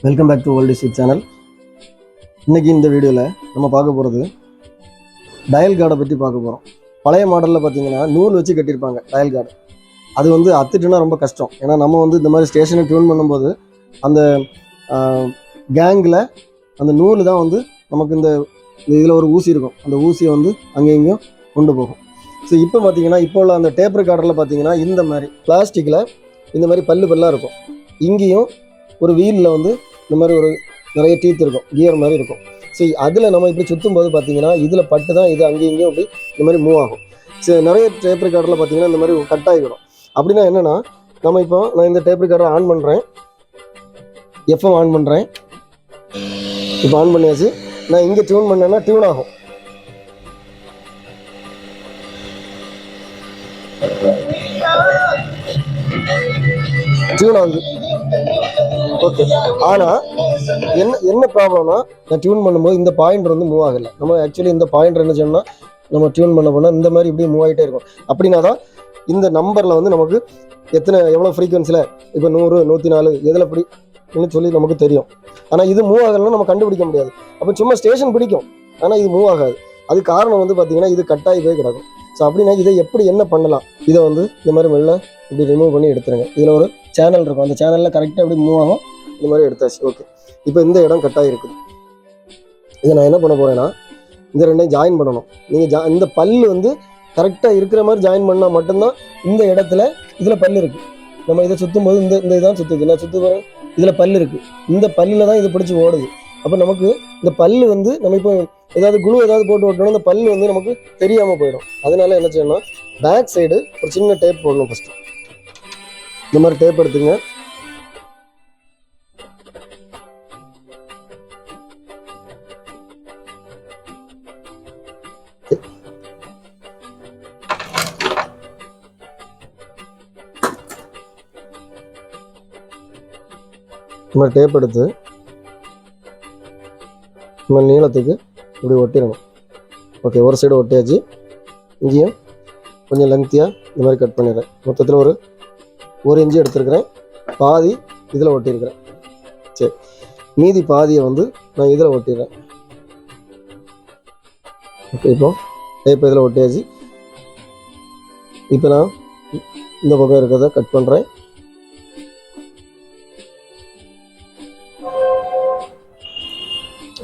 Welcome back to world YouTube channel. இன்றைக்கி இந்த வீடியோவில் நம்ம பார்க்க போகிறது டயல் கார்டை பற்றி பார்க்க போகிறோம். பழைய மாடலில் பார்த்தீங்கன்னா நூல் வச்சு கட்டியிருப்பாங்க டயல் கார்டு. அது வந்து அத்துட்டுனா ரொம்ப கஷ்டம். ஏன்னா நம்ம வந்து இந்த மாதிரி ஸ்டேஷனை டியூன் பண்ணும்போது அந்த கேங்கில் அந்த நூல் தான் வந்து நமக்கு இந்த இதில் ஒரு ஊசி இருக்கும். அந்த ஊசியை வந்து அங்கேயும் கொண்டு போகும். ஸோ இப்போ பார்த்தீங்கன்னா இப்போ உள்ள அந்த டேப் ரெக்கார்டரில் பார்த்தீங்கன்னா இந்த மாதிரி பிளாஸ்டிக்கில் இந்த மாதிரி பல்லாக இருக்கும். இங்கேயும் ஒரு வீலில் வந்து இந்த மாதிரி ஒரு நிறைய டீத் இருக்கும், கியர் மாதிரி இருக்கும். ஸோ அதில் நம்ம இப்படி சுற்றும் போது பார்த்தீங்கன்னா இதில் பட்டு தான் இது அங்கேயும் இங்கேயும் அப்படி இந்த மாதிரி மூவ் ஆகும். ஸோ நிறைய டேப் ரெக்கார்டரில் பார்த்தீங்கன்னா இந்த மாதிரி கட் ஆகிடும். அப்படின்னா என்னென்னா நான் இந்த டேப் ரெக்கார்டரை ஆன் பண்ணுறேன், எஃப்எம் ஆன் பண்ணுறேன். இப்போ ஆன் பண்ணியாச்சு. நான் இங்கே டியூன் பண்ணேன்னா டியூன் ஆகும். டியூன் ஆகுது. ஓகே. ஆனால் என்ன ப்ராப்ளம்னா நான் டியூன் பண்ணும்போது இந்த பாயிண்டர் வந்து மூவ் ஆகலை. நம்ம ஆக்சுவலி இந்த பாயிண்டர் என்ன சொன்னால் நம்ம டியூன் பண்ண இந்த மாதிரி இப்படி மூவ் ஆகிட்டே இருக்கும். அப்படின்னா தான் இந்த நம்பரில் வந்து நமக்கு எவ்வளோ ஃப்ரீக்வன்சியில் இப்போ 100, 104 எதில் இப்படின்னு சொல்லி நமக்கு தெரியும். ஆனால் இது மூவ் ஆகலைன்னா நம்ம கண்டுபிடிக்க முடியாது. அப்போ சும்மா ஸ்டேஷன் பிடிக்கும், ஆனால் இது மூவ் ஆகாது. அது காரணம் வந்து பார்த்தீங்கன்னா இது கட்டாகி போய் கிடக்கும். ஸோ அப்படின்னா இதை எப்படி என்ன பண்ணலாம், இதை வந்து இந்த மாதிரி மெல்ல இப்படி ரிமூவ் பண்ணி எடுத்துருங்க. இதில் ஒரு சேனல் இருக்கும், அந்த சேனலில் கரெக்டாக எப்படி மூவ் ஆகும். இந்த மாதிரி எடுத்தாச்சு. ஓகே. இப்போ இந்த இடம் கட்டாகி இருக்குது. இதை நான் என்ன பண்ண போகிறேன்னா இந்த ரெண்டையும் ஜாயின் பண்ணணும். நீங்கள் இந்த பல்லு வந்து கரெக்டாக இருக்கிற மாதிரி ஜாயின் பண்ணால் மட்டும்தான் இந்த இடத்துல இதில் பல்லு இருக்குது. நம்ம இதை சுற்றும் போது இந்த இதான் சுற்றுது. நான் சுற்று போகிறேன், இதில் பல்லு இருக்குது. இந்த பல்லில் தான் இது பிடிச்சி ஓடுது. அப்போ நமக்கு இந்த பல்லு வந்து நம்ம இப்போ ஏதாவது குளு ஏதாவது போட்டு ஓட்டணும், இந்த பல்லு வந்து நமக்கு தெரியாமல் போயிடும். அதனால என்ன செய்யணும், பேக் சைடு ஒரு சின்ன டேப் போடணும். ஃபஸ்ட்டு இந்த மாதிரி டேப் எடுத்துங்க. இந்த மாதிரி டேப் எடுத்து இந்த நீளத்துக்கு இப்படி ஒட்டிடணும். ஓகே, ஒரு சைடு ஒட்டியாச்சு. இங்கேயும் கொஞ்சம் லென்த்தியாக இந்த மாதிரி கட் பண்ணிடுறேன். மொத்தத்தில் ஒரு 1 இன்ச்சு எடுத்துருக்கிறேன், பாதி இதில் ஒட்டியிருக்கிறேன். சரி, மீதி பாதியை வந்து நான் இதில் ஒட்டிடுறேன். ஓகே, இப்போ டேப் இதில் ஒட்டியாச்சு. இப்போ நான் இந்த பக்கம் இருக்கிறத கட் பண்ணுறேன்.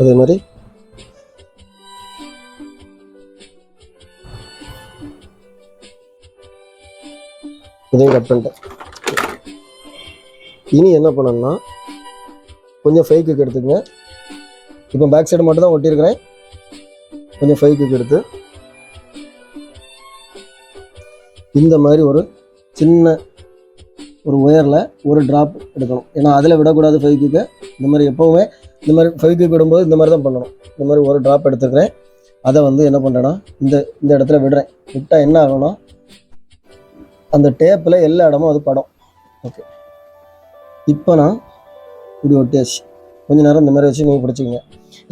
அதே மாதிரி இதையும் கட் பண்ணிட்டேன். இனி என்ன பண்ணணும்னா கொஞ்சம் ஃபைக்குக்கு எடுத்துக்கங்க. இப்போ பேக் சைடு மட்டும் தான் ஒட்டியிருக்கிறேன். கொஞ்சம் ஃபைக்குக்கு எடுத்து இந்த மாதிரி ஒரு சின்ன ஒரு ஒயரில் ஒரு ட்ராப் எடுக்கணும். ஏன்னா அதில் விடக்கூடாது ஃபைக்குக்கு. இந்த மாதிரி எப்போவுமே இந்த மாதிரி ஃபைக்குக்கு விடும்போது இந்த மாதிரி தான் பண்ணணும். இந்த மாதிரி ஒரு ட்ராப் எடுத்துக்கிறேன். அதை வந்து என்ன பண்ணுறேன்னா இந்த இடத்துல விடுறேன். விட்டால் என்ன ஆகும்னா அந்த டேப்பில் எல்லா இடமும் அது படம். ஓகே, இப்போ நான் இப்படி ஒட்டியாச்சு. கொஞ்சம் நேரம் இந்த மாதிரி வச்சு நீங்கள் பிடிச்சிக்கங்க.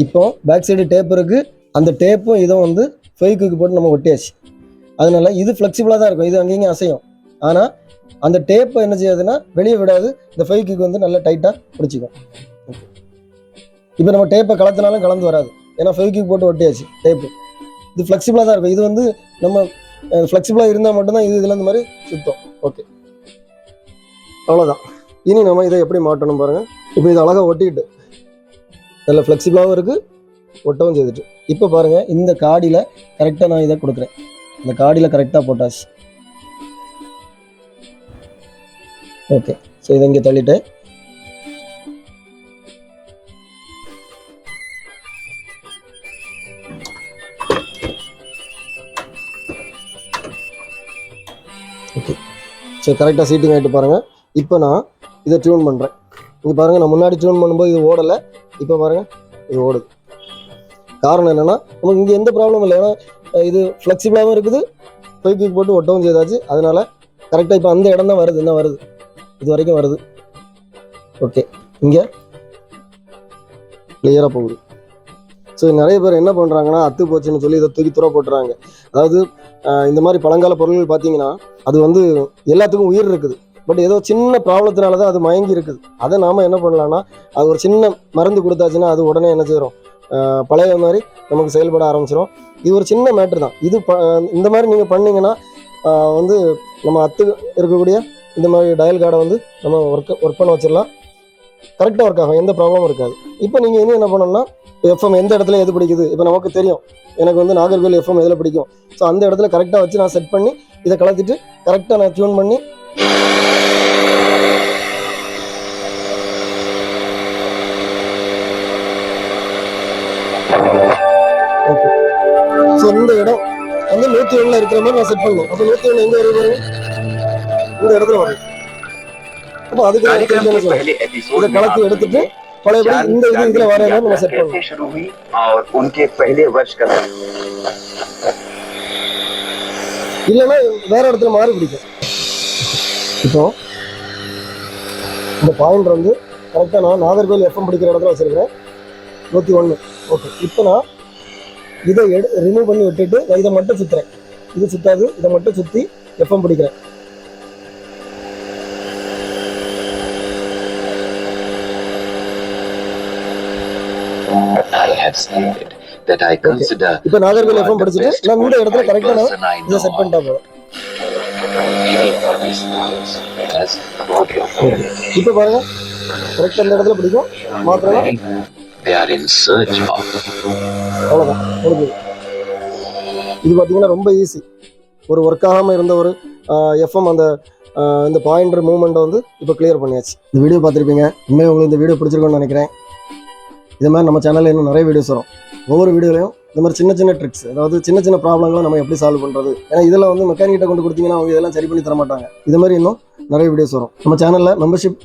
இப்போ பேக் சைடு டேப் இருக்குது. அந்த டேப்பும் இதுவும் வந்து ஃபைக்குக்கு போட்டு நம்ம ஒட்டியாச்சு. அதனால இது ஃப்ளெக்சிபிளாக தான் இருக்கும், இது அங்கேயும் அசையும். ஆனால் அந்த டேப்பை என்ன செய்யாதுன்னா வெளியே விடாது. இந்த ஃபைக்குக்கு வந்து நல்லா டைட்டாக பிடிச்சிக்கும். ஓகே, இப்போ நம்ம டேப்பை கலத்தினாலும் கலந்து வராது, ஏன்னா ஃபைக்குக்கு போட்டு ஒட்டியாச்சு. டேப்பு இது ஃப்ளெக்சிபிளாக தான் இருக்கும். இது வந்து நம்ம ஃப்ளெக்சிபிளாக இருந்தால் மட்டும்தான் இதில் இந்த மாதிரி சுத்தம். ஓகே, அவ்வளோதான். இனி நம்ம இதை எப்படி மாட்டணும் பாருங்கள். இப்போ இது அழகாக ஒட்டிக்கிட்டு நல்ல ஃப்ளெக்சிபிளாகவும் இருக்குது, ஒட்டவும் செய்துட்டு. இப்போ பாருங்கள், இந்த காடியில் கரெக்டாக நான் இதை கொடுக்குறேன். இந்த காடியில் கரெக்டாக போட்டாச்சு. ஓகே, ஸோ இதை இங்கே தள்ளிட்டேன். ஓகே, ஸோ கரெக்டாக சீட்டிங் ஆகிட்டு பாருங்கள். இப்போ நான் இதை டியூன் பண்ணுறேன். இங்கே பாருங்கள், நான் முன்னாடி டியூன் பண்ணும்போது இது ஓடலை. இப்போ பாருங்கள், இது ஓடுது. காரணம் என்னென்னா நமக்கு இங்கே எந்த ப்ராப்ளமும் இல்லை. ஏன்னா இது ஃப்ளெக்சிபிளாகவும் இருக்குது, ஃபைக்குக்கு போட்டு ஒட்டவும் செய்தாச்சு. அதனால் கரெக்டாக இப்போ அந்த இடம் தான் வருது, என்ன வருது, இது வரைக்கும் வருது. ஓகே, இங்கே கிளியராக போகுது. ஸோ நிறைய பேர் என்ன பண்ணுறாங்கன்னா அத்து போச்சுன்னு சொல்லி இதை தூக்கி துற போட்டுறாங்க. அதாவது இந்த மாதிரி பழங்கால பொருள்கள் பார்த்தீங்கன்னா அது வந்து எல்லாத்துக்கும் உயிர் இருக்குது. பட் ஏதோ சின்ன ப்ராப்ளத்தினால தான் அது மயங்கி இருக்குது. அதை நாம் என்ன பண்ணலாம்னா, அது ஒரு சின்ன மருந்து கொடுத்தாச்சுன்னா அது உடனே என்ன செய்கிறோம், பழைய மாதிரி நமக்கு செயல்பட ஆரம்பிச்சிடும். இது ஒரு சின்ன மேட்ரு தான். இது இந்த மாதிரி நீங்கள் பண்ணிங்கன்னா வந்து நம்ம இருக்கக்கூடிய இந்த மாதிரி டயல் கார்டை வந்து நம்ம ஒர்க் பண்ண வச்சிடலாம். கரெக்டாக ஒர்க் ஆகும், எந்த ப்ராப்ளமும் இருக்காது. இப்போ நீங்கள் இன்னும் என்ன பண்ணணும்னா, எஃப்எம் எந்த இடத்துல எது பிடிக்குது, இப்போ நமக்கு தெரியும் எனக்கு வந்து நாகர்கோவில் எஃப்எம் எதில் பிடிக்கும். ஸோ அந்த இடத்துல கரெக்டாக வச்சு நான் செட் பண்ணி இதை கலத்திட்டு கரெக்டாக நான் டியூன் பண்ணி ஓகே. ஸோ இந்த இடம் வந்து 101 இருக்கிற மாதிரி நான் செட் பண்ணணும். அப்போ 101 எங்கே வருது பாருங்க, இந்த இடத்துல வரும். அப்போ அதுக்கு இதை கலத்தி எடுத்துட்டு பழையபடி இந்த இதுல வர மாதிரி நம்ம செட் பண்ணணும். இல்லைன்னா வேற இடத்துல மாறி பிடிக்கும். இப்போ இந்த பாயிண்டர் வந்து கரெக்டாக நான் நாகர்கோவில் எஃப்எம் பிடிக்கிற இடத்துல வச்சிருக்கிறேன், 101. ஓகே. இப்போ நான் இதை ரிமூவ் பண்ணி விட்டுட்டு நான் இதை மட்டும் சுற்றுறேன். இது சுத்தாது, இதை மட்டும் சுற்றி எஃப்எம் பிடிக்கிறேன். இப்போ நாகர்கோவில் எஃப்எம் படிச்சுட்டு நான் இந்த இடத்துல கரெக்டாக நான் இதை செட் பண்ணிட்டா போதும். இப்போ பாருங்க, கரெக்டாக இந்த இடத்துல பிடிக்கும், மாத்திரம் அவ்வளோதான் முடிஞ்சது. இது பார்த்தீங்கன்னா ரொம்ப ஈஸி. ஒரு ஒர்க் ஆகாமல் இருந்த ஒரு எஃப்எம் அந்த இந்த பாயிண்டர் மூவ்மெண்ட்டை வந்து இப்போ கிளியர் பண்ணியாச்சு. இந்த வீடியோ பார்த்துருப்பீங்க. உண்மையாக உங்களுக்கு இந்த வீடியோ பிடிச்சிருக்கோன்னு நினைக்கிறேன். இது மாதிரி நம்ம சேனலில் இன்னும் நிறைய வீடியோஸ் வரும். ஒவ்வொரு வீடியோலையும் இந்த மாதிரி சின்ன சின்ன ட்ரிக்ஸ், அதாவது சின்ன சின்ன ப்ராப்ளங்களை நம்ம எப்படி சால்வ் பண்ணுறது, ஏன்னா இதெல்லாம் வந்து மெக்கானிக்கிட்ட கொண்டு கொடுத்தீங்கன்னா அவங்க இதெல்லாம் சரி பண்ணி தர மாட்டாங்க. இது மாதிரி இன்னும் நிறைய வீடியோஸ் வரும். நம்ம சேனலில் மெம்பர்ஷிப்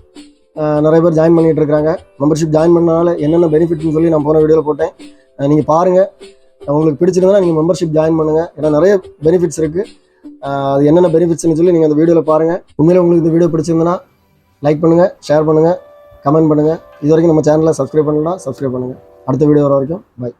நிறைய பேர் ஜாயின் பண்ணிகிட்டு இருக்காங்க. மெம்பர்ஷிப் ஜாயின் பண்ணனால என்னென்ன பெனிஃபிட்னு சொல்லி நான் போன வீடியோவில் போட்டேன். நீங்கள் பாருங்கள், உங்களுக்கு பிடிச்சிருந்தா நீங்கள் மெம்பர்ஷிப் ஜாயின் பண்ணுங்கள். ஏன்னா நிறைய பெனிஃபிட்ஸ் இருக்குது. அது என்னென்ன பெனிஃபிட்ஸ்னு சொல்லி நீங்கள் அந்த வீடியோவில் பாருங்கள். உண்மையிலே உங்களுக்கு இந்த வீடியோ பிடிச்சிருந்தனா லைக் பண்ணுங்கள், ஷேர் பண்ணுங்கள், கமெண்ட் பண்ணுங்கள். இது வரைக்கும் நம்ம சேனலை சப்ஸ்கிரைப் பண்ணலாம், சப்ஸ்கிரைப் பண்ணுங்கள். அடுத்த வீடியோ வர வரைக்கும் பை.